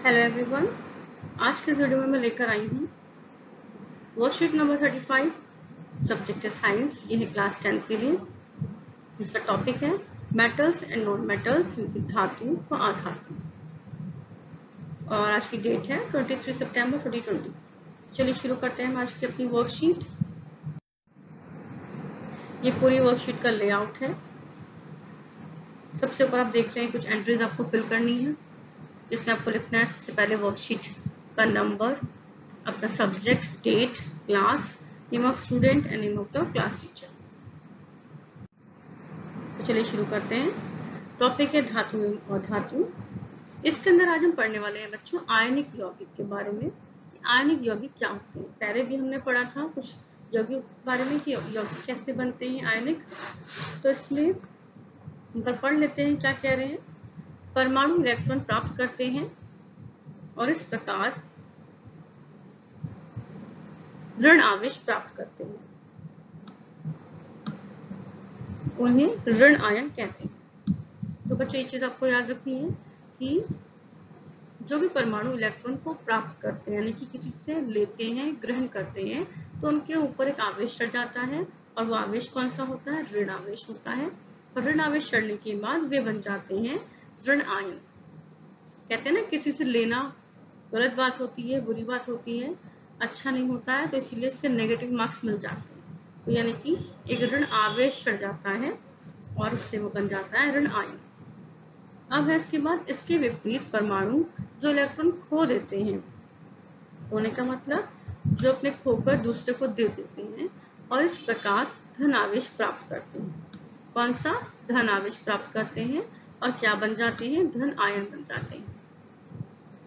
Hello everyone, आज के video में मैं लेकर आई हूँ वर्कशीट नंबर 35। सब्जेक्ट है साइंस। ये है क्लास 10 के लिए। इसका टॉपिक है मेटल्स एंड नॉन मेटल्स, धातु व अधातु। और आज की डेट है 23 सितंबर 2020। चलिए शुरू करते हैं आज की अपनी वर्कशीट। ये पूरी वर्कशीट का लेआउट है। सबसे ऊपर आप देख रहे हैं कुछ एंट्रीज आपको फिल करनी है, जिसमें आपको लिखना है सबसे पहले वर्कशीट का नंबर, अपना subject, date, class, name of student and name of your class teacher. तो चलिए शुरू करते हैं। टॉपिक है धातु और धातु। इसके अंदर आज हम पढ़ने वाले हैं बच्चों आयनिक यौगिक के बारे में। आयनिक यौगिक क्या होते हैं, पहले भी हमने पढ़ा था कुछ यौगिक के बारे में कि यौगिक कैसे बनते हैं आयनिक। तो इसमें पढ़ लेते हैं क्या कह रहे हैं। परमाणु इलेक्ट्रॉन प्राप्त करते हैं और इस प्रकार ऋण आवेश प्राप्त करते हैं, उन्हें ऋण आयन कहते हैं। तो बच्चों ये चीज आपको याद रखनी है कि जो भी परमाणु इलेक्ट्रॉन को प्राप्त करते हैं, यानी कि किसी से लेते हैं, ग्रहण करते हैं, तो उनके ऊपर एक आवेश चढ़ जाता है और वो आवेश कौन सा होता है, ऋण आवेश होता है। और ऋण आवेश चढ़ने के बाद वे बन जाते हैं ऋण आयन। कहते हैं ना किसी से लेना गलत बात होती है, बुरी बात होती है, अच्छा नहीं होता है, तो इसीलिए इसके नेगेटिव मार्क्स मिल जाते हैं। तो यानी कि एक ऋण आवेश चढ़ जाता है और उससे वो बन जाता है ऋण आयन। अब है इसके बाद इसके विपरीत परमाणु जो इलेक्ट्रॉन खो देते हैं, होने का मतलब जो अपने खोकर दूसरे को दे देते हैं और इस प्रकार धन आवेश प्राप्त करते हैं। कौन सा, धन आवेश प्राप्त करते हैं और क्या बन जाते हैं, धन आयन बन जाते हैं।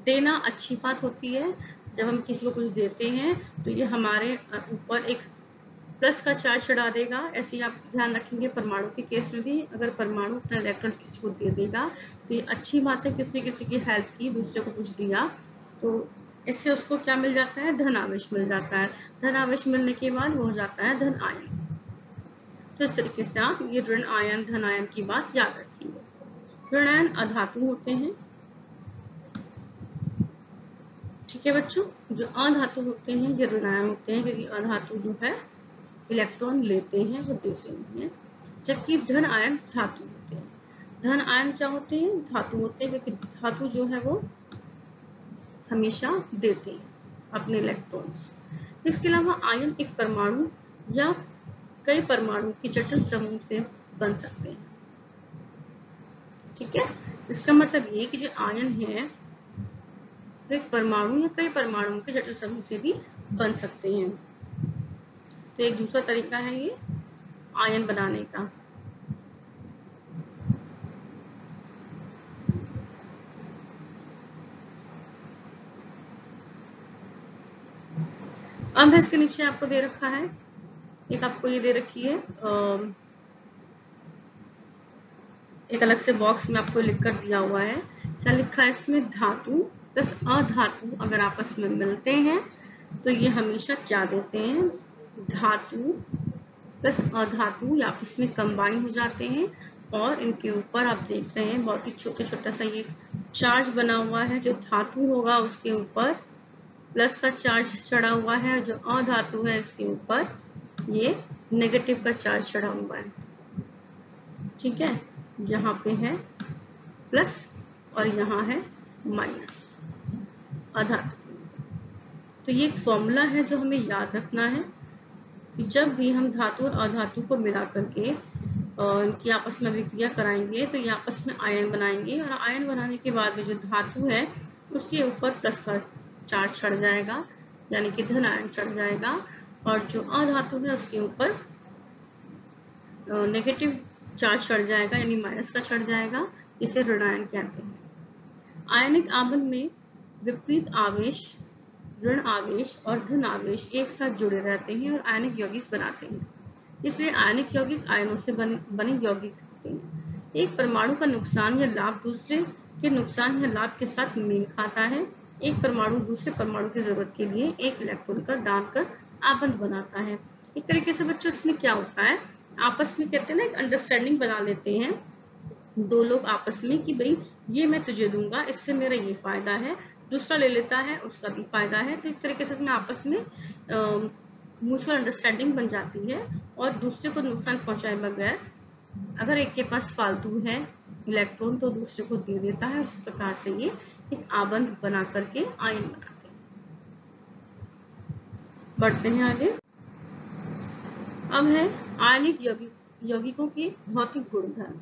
देना अच्छी बात होती है। जब हम किसी को कुछ देते हैं तो ये हमारे ऊपर एक प्लस का चार्ज चढ़ा देगा। ऐसे ही आप ध्यान रखेंगे परमाणु के केस में भी, अगर परमाणु अपना इलेक्ट्रॉन किसी को दे देगा तो ये अच्छी बात है। किसी की हेल्प की, दूसरे को कुछ दिया, तो इससे उसको क्या मिल जाता है, धन आवेश मिल जाता है। धन आवेश मिलने के बाद वो हो जाता है धन आयन। तो इस तरीके से आप ये ऋण आयन धन आयन की बात याद रखिएगा। ऋण आयन अधातु होते हैं, ठीक है बच्चों। जो अधातु होते हैं ये ऋण आयन होते हैं, क्योंकि अधातु जो है इलेक्ट्रॉन लेते हैं, वो देते नहीं है। जबकि धन आयन धातु होते हैं। धन आयन क्या होते हैं, धातु होते हैं, क्योंकि धातु जो है वो हमेशा देते हैं अपने इलेक्ट्रॉन्स। इसके अलावा आयन एक परमाणु या कई परमाणु की जटिल समूह से बन सकते हैं, ठीक है। इसका मतलब ये कि जो आयन है एक परमाणु या कई परमाणुओं के जटिल समूह से भी बन सकते हैं। तो एक दूसरा तरीका है ये आयन बनाने का। अब इसके नीचे आपको दे रखा है, एक आपको ये दे रखी है, एक अलग से बॉक्स में आपको लिख कर दिया हुआ है। क्या लिखा है इसमें, धातु प्लस अधातु अगर आपस में मिलते हैं तो ये हमेशा क्या देते हैं, धातु प्लस अधातु या आपस में कंबाइन हो जाते हैं। और इनके ऊपर आप देख रहे हैं बहुत ही छोटा सा ये चार्ज बना हुआ है। जो धातु होगा उसके ऊपर प्लस का चार्ज चढ़ा हुआ है, जो अधातु है इसके ऊपर ये नेगेटिव का चार्ज चढ़ा हुआ है, ठीक है। यहाँ पे है प्लस और यहाँ है माइनस अधातु। तो ये एक फॉर्मूला है जो हमें याद रखना है कि जब भी हम धातु और अधातु को मिला करके इनकी आपस में अभिक्रिया कराएंगे तो ये आपस में आयन बनाएंगे, और आयन बनाने के बाद में जो धातु है उसके ऊपर प्लस का चार्ज चढ़ जाएगा, यानी कि धन आयन चढ़ जाएगा, और जो अधातु है उसके ऊपर नेगेटिव चार्ज चढ़ जाएगा, यानी माइनस का चढ़ जाएगा। इसे ऋण आयन कहते हैं। आयनिक आबंध में विपरीत आवेश, ऋण आवेश और धन आवेश एक साथ जुड़े रहते हैं और आयनिक यौगिक बनाते हैं। इसलिए आयनिक यौगिक आयनों से बने यौगिक होते हैं। एक परमाणु का नुकसान या लाभ दूसरे के नुकसान या लाभ के साथ मेल खाता है। एक परमाणु दूसरे परमाणु की जरूरत के लिए एक इलेक्ट्रॉन का दान कर आबंध बनाता है। एक तरीके से बच्चों इसमें क्या होता है, आपस में कहते हैं ना एक अंडरस्टैंडिंग बना लेते हैं दो लोग आपस में कि भाई ये मैं तुझे दूंगा, इससे मेरा ये फायदा है, दूसरा ले लेता है उसका भी फायदा है। तो इस तरीके से इसमें आपस में म्यूचुअल अंडरस्टैंडिंग बन जाती है और दूसरे को नुकसान पहुंचाए बगैर अगर एक के पास फालतू है इलेक्ट्रॉन तो दूसरे को दे देता है। इस प्रकार से ये एक आबंध बना करके आयन बनाते हैं। बढ़ते हैं आगे। अब है आयनिक यौगिकों की भौतिक गुणधर्म।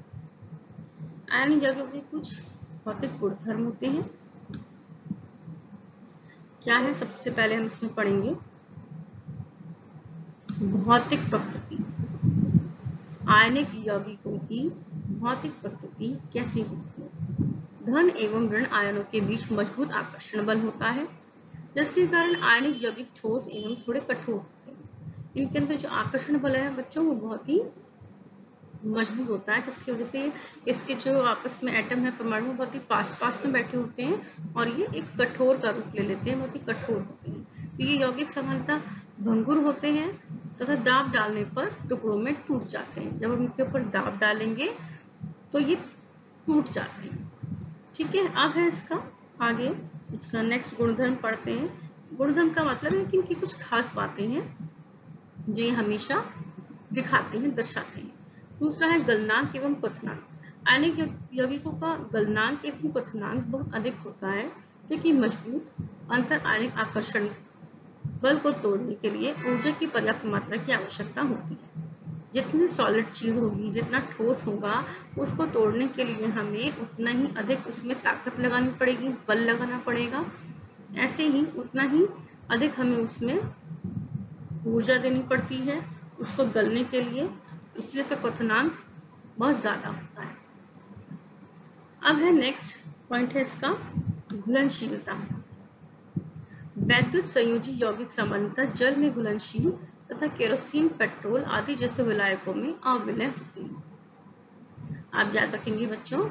आयनिक यौगिकों के कुछ भौतिक गुणधर्म होते हैं। क्या है? सबसे पहले हम इसमें पढ़ेंगे भौतिक प्रकृति। आयनिक यौगिकों की भौतिक प्रकृति कैसी होती है? धन एवं ऋण आयनों के बीच मजबूत आकर्षण बल होता है, जिसके कारण आयनिक यौगिक ठोस एवं थोड़े कठोर होते हैं। इनके अंदर जो आकर्षण बल है बच्चों वो बहुत ही मजबूत होता है, जिसकी वजह से इसके जो आपस में एटम है, परमाणु बहुत ही पास में बैठे होते हैं और ये एक कठोर का रूप ले लेते हैं, बहुत ही कठोर होते हैं। तो ये यौगिक सामान्यतः भंगुर होते हैं तथा दाब डालने पर टुकड़ों में टूट जाते हैं। जब हम इनके ऊपर दाब डालेंगे तो ये टूट जाते हैं। ठीक है, अब है इसका आगे इसका नेक्स्ट गुणधर्म पढ़ते हैं। गुणधर्म का मतलब है कि इनकी कुछ खास बातें हैं जो ये हमेशा दिखाते हैं, दर्शाते हैं। दूसरा है गलनांक एवं क्वथनांक। आयनिक यौगिकों का गलनांक एवं क्वथनांक बहुत अधिक होता है, क्योंकि मजबूत अंतर आयनिक आकर्षण बल को तोड़ने के लिए ऊर्जा की पर्याप्त मात्रा की आवश्यकता होती है। जितनी सॉलिड चीज होगी, जितना ठोस होगा, उसको तोड़ने के लिए हमें उतना ही अधिक उसमें ताकत लगानी पड़ेगी, बल लगाना पड़ेगा। ऐसे ही उतना ही अधिक हमें उसमें ऊर्जा देनी पड़ती है उसको गलने के लिए, इसलिए तो क्वथनांक बहुत ज्यादा होता है। अब है नेक्स्ट पॉइंट है इसका घुलनशीलता। वैद्युत संयोजी यौगिक सामान्यतः जल में घुलनशील तथा केरोसिन, पेट्रोल आदि जैसे विलायकों में अविलय होते हैं। आप याद रखेंगे बच्चों,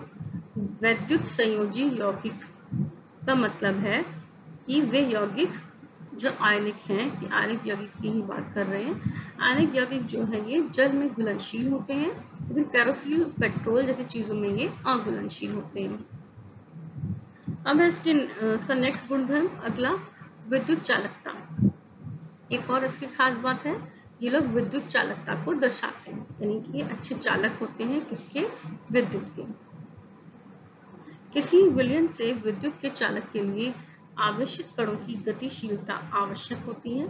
वैद्युत संयोजी यौगिक का मतलब है कि वे यौगिक जो आयनिक हैं, कि आयनिक यौगिक की ही बात कर रहे हैं। आयनिक यौगिक जो है ये जल में घुलनशील होते हैं, लेकिन केरोसिन, पेट्रोल जैसी चीजों में ये अघुलनशील होते हैं। अब है इसका नेक्स्ट गुणधर्म अगला विद्युत चालकता। एक और इसकी खास बात है, ये लोग विद्युत चालकता को दर्शाते हैं, यानी कि ये अच्छे चालक होते हैं किसके? विद्युत के। किसी विलयन से विद्युत के चालक के लिए आवश्यक कणों की गतिशीलता आवश्यक होती है।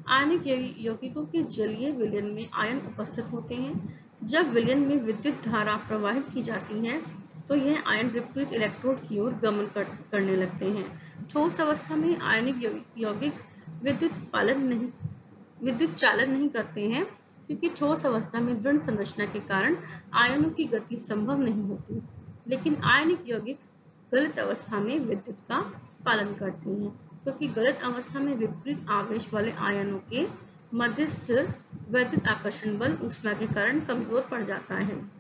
आयनिक यौगिकों के जलीय विलयन में आयन उपस्थित होते हैं। जब विलयन में विद्युत धारा प्रवाहित की जाती है तो यह आयन विपरीत इलेक्ट्रोड की ओर गमन करने लगते हैं। ठोस अवस्था में आयनिक यौगिक विद्युत चालन नहीं करते हैं, क्योंकि ठोस अवस्था में दृढ़ संरचना के कारण आयनों की गति संभव नहीं होती। लेकिन आयनिक यौगिक गलित अवस्था में विद्युत का पालन करते हैं, क्योंकि गलित अवस्था में विपरीत आवेश वाले आयनों के मध्य स्थिर वैद्युत आकर्षण बल ऊष्मा के कारण कमजोर पड़ जाता है।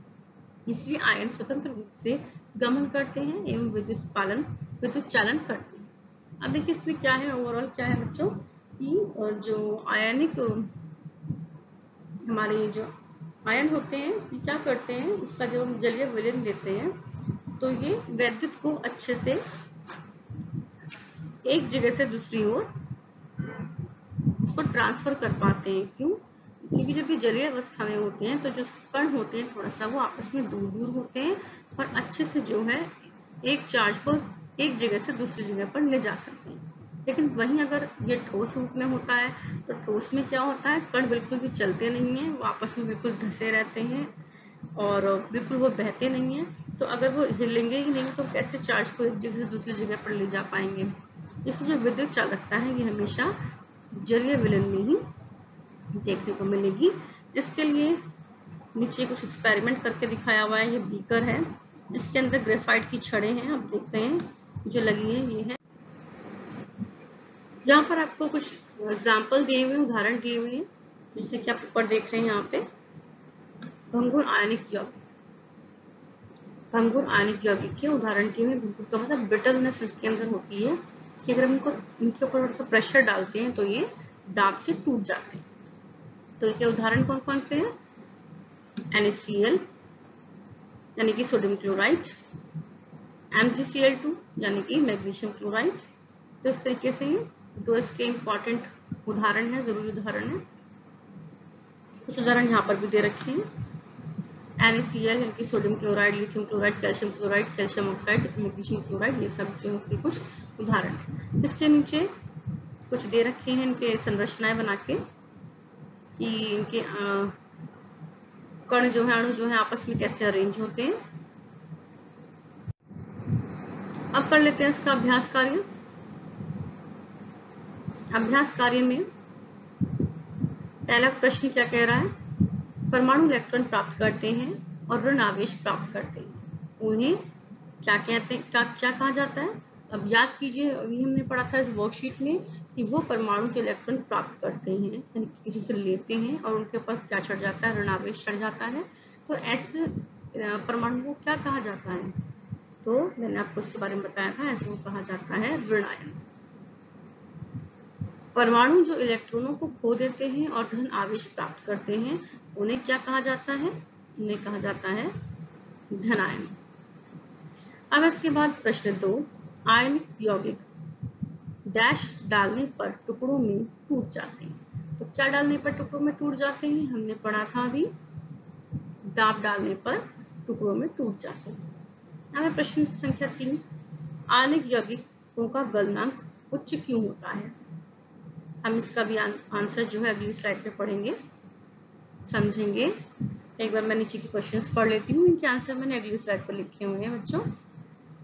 इसलिए आयन स्वतंत्र रूप से गमन करते हैं एवं विद्युत चालन करते हैं। अब देखिए इसमें क्या है, ओवरऑल क्या है बच्चों, कि जो आयनिक हमारे जो आयन होते हैं ये क्या करते हैं, इसका जब हम जलीय विलयन लेते हैं तो ये वैद्युत को अच्छे से एक जगह से दूसरी ओर उसको ट्रांसफर कर पाते हैं। क्यों? क्योंकि जब ये जलीय अवस्था में होते हैं तो जो कण होते हैं थोड़ा सा वो आपस में दूर दूर होते हैं और अच्छे से जो है एक चार्ज को एक जगह से दूसरी जगह पर ले जा सकते हैं। लेकिन वहीं अगर ये ठोस रूप में होता है तो ठोस में क्या होता है, कण बिल्कुल भी चलते नहीं है, वो आपस में बिल्कुल धसे रहते हैं और बिल्कुल वो बहते नहीं है। तो अगर वो हिलेंगे ही नहीं तो कैसे चार्ज को एक जगह से दूसरी जगह पर ले जा पाएंगे। इसलिए जो विद्युत चालकता है ये हमेशा जलीय विलयन में ही देखने को मिलेगी। इसके लिए नीचे कुछ एक्सपेरिमेंट करके दिखाया हुआ है। ये बीकर है, इसके अंदर ग्रेफाइट की छड़ें हैं, आप देख रहे हैं जो लगी है ये है। यहाँ पर आपको कुछ एग्जाम्पल दिए हुए, उदाहरण दिए हुए हैं, जिससे कि आप ऊपर देख रहे हैं यहाँ पे भंगुर आयनिक यौगिक। भंगुर आयनिक यौगिक के उदाहरण दिए हुए। भंगुर का मतलब ब्रिटलनेस इसके अंदर होती है कि अगर हम इनके ऊपर थोड़ा सा प्रेशर डालते हैं तो ये दाब से टूट जाते हैं। तो इनके उदाहरण कौन कौन से हैं? NaCl यानी कि सोडियम क्लोराइड, MgCl2 यानी कि मैग्नीशियम क्लोराइड। तो इस तरीके से ये दो इसके इंपॉर्टेंट उदाहरण है, जरूरी उदाहरण है। कुछ उदाहरण यहाँ पर भी दे रखे हैं। NaCl यानी कि sodium chloride, lithium chloride, calcium chloride, calcium oxide, magnesium chloride, ये सब जो है इसके कुछ उदाहरण है। इसके नीचे कुछ दे रखे हैं इनके संरचनाएं बना के कि इनके कण जो है, अणु जो है आपस में कैसे अरेंज होते हैं। अब कर लेते हैं इसका अभ्यास कार्य। अभ्यास कार्य में पहला प्रश्न क्या कह रहा है, परमाणु इलेक्ट्रॉन प्राप्त करते हैं और ऋण आवेश प्राप्त करते हैं, उन्हें क्या कहते हैं, क्या कहा जाता है। अब याद कीजिए, अभी हमने पढ़ा था इस वर्कशीट में कि वो परमाणु जो इलेक्ट्रॉन प्राप्त करते हैं यानी किसी से लेते हैं और उनके पास क्या चढ़ जाता है, ऋण आवेश चढ़ जाता है, तो ऐसे परमाणु को क्या कहा जाता है। तो मैंने आपको इसके बारे में बताया था, ऐसे वो कहा जाता है ऋण आयन। परमाणु जो इलेक्ट्रॉनों को खो देते हैं और धन आवेश प्राप्त करते हैं, उन्हें क्या कहा जाता है, उन्हें कहा जाता है धन आयन। अब इसके बाद प्रश्न 2, आयनिक यौगिक डैश डालने पर टुकड़ों में टूट जाते हैं। तो क्या डालने पर टुकड़ों में टूट जाते हैं, हमने पढ़ा था अभी, दाब डालने पर टुकड़ों में टूट जाते हैं। अब प्रश्न संख्या 3, आयनिक यौगिकों का गलनांक उच्च क्यों होता है। हम इसका भी आंसर जो है अगली स्लाइड पे पढ़ेंगे, समझेंगे। एक बार मैं नीचे के क्वेश्चंस पढ़ लेती हूँ, इनके आंसर मैंने अगली स्लाइड पर लिखे हुए हैं बच्चों।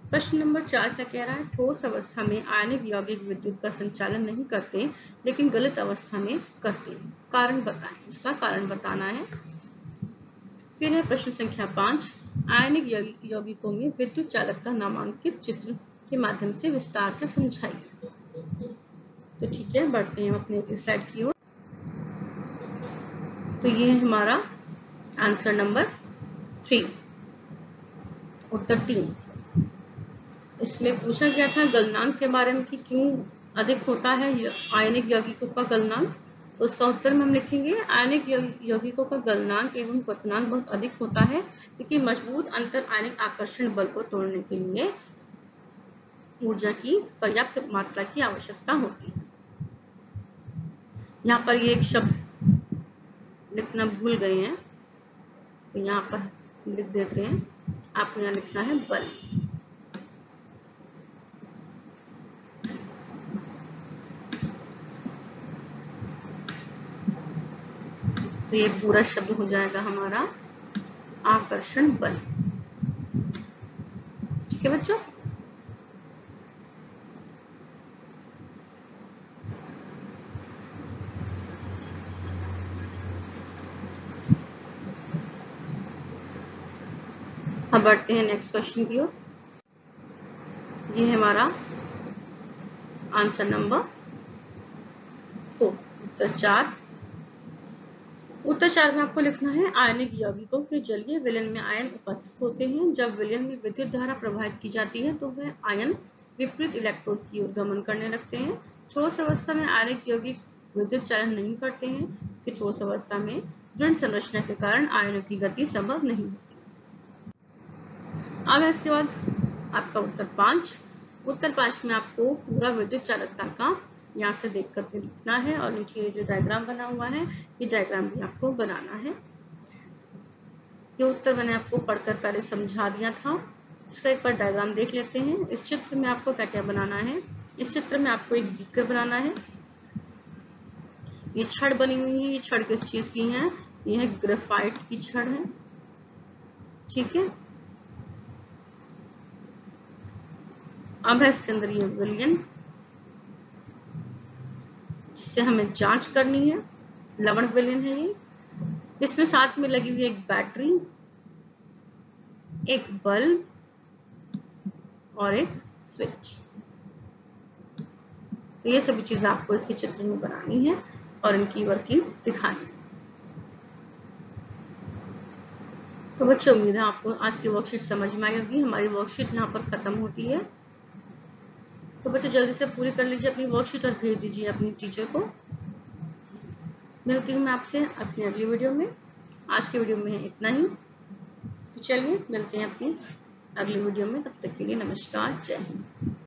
प्रश्न नंबर 4 क्या कह रहा है, ठोस अवस्था में आयनिक यौगिक विद्युत का संचालन नहीं करते लेकिन गलित अवस्था में करते हैं, कारण बताएं। इसका कारण बताना है। फिर है प्रश्न संख्या 5, आयनिक यौगिकों में विद्युत चालकता नामांकित चित्र के माध्यम से विस्तार से समझाइए। तो ठीक है, बढ़ते हैं अपने अगली स्लाइड की ओर। तो ये है हमारा आंसर नंबर 3, उत्तर 3। इसमें पूछा गया था गलनांक के बारे में कि क्यों अधिक होता है आयनिक यौगिकों का गलनांक। तो उसका उत्तर में हम लिखेंगे, आयनिक यौगिकों का गलनांक एवं क्वथनांक बहुत अधिक होता है क्योंकि मजबूत अंतर आयनिक आकर्षण बल को तोड़ने के लिए ऊर्जा की पर्याप्त मात्रा की आवश्यकता होती है। यहाँ पर ये एक शब्द लिखना भूल गए हैं, तो यहाँ पर लिख देते हैं, आपको यहाँ लिखना है बल। तो ये पूरा शब्द हो जाएगा हमारा आकर्षण बल। ठीक है बच्चों, अब बढ़ते हैं नेक्स्ट क्वेश्चन की ओर। ये है हमारा आंसर नंबर 4, उत्तर 4। उत्तर 4 में आपको लिखना है, आयनिक यौगिकों के जलीय विलयन में आयन उपस्थित होते हैं। जब विलयन में विद्युत धारा प्रवाहित की जाती है तो वह आयन विपरीत इलेक्ट्रोड की ओर गमन करने लगते हैं। ठोस अवस्था में आयनिक यौगिक विद्युत चालन नहीं करते हैं कि ठोस अवस्था में ऋण संरचना के कारण आयनों की गति संभव नहीं होती। अब इसके बाद आपका उत्तर 5। उत्तर 5 में आपको पूरा विद्युत चालकता का यहाँ से देख करके लिखना है और नीचे जो डायग्राम बना हुआ है ये डायग्राम भी आपको बनाना है। ये उत्तर मैंने आपको पढ़कर पहले समझा दिया था, इसका एक बार डायग्राम देख लेते हैं। इस चित्र में आपको क्या क्या बनाना है। इस चित्र में आपको एक बीकर बनाना है। ये छड़ बनी हुई है, ये छड़ किस चीज की है, ये है ग्रेफाइट की छड़ है। ठीक है, अब है इसके अंदर ये विलयन जिससे हमें जांच करनी है, लवण विलयन है ये। इसमें साथ में लगी हुई एक बैटरी, एक बल्ब और एक स्विच। तो ये सभी चीजें आपको इसके चित्र में बनानी है और इनकी वर्किंग दिखानी है। तो बच्चों, उम्मीद है आपको आज की वर्कशीट समझ में आई होगी। हमारी वर्कशीट यहाँ पर खत्म होती है, तो बच्चों जल्दी से पूरी कर लीजिए अपनी वर्कशीट और भेज दीजिए अपनी टीचर को। मिलती हूँ मैं आपसे अपनी अगली वीडियो में। आज की वीडियो में इतना ही, तो चलिए मिलते हैं अपनी अगले वीडियो में। तब तक के लिए नमस्कार, जय हिंद।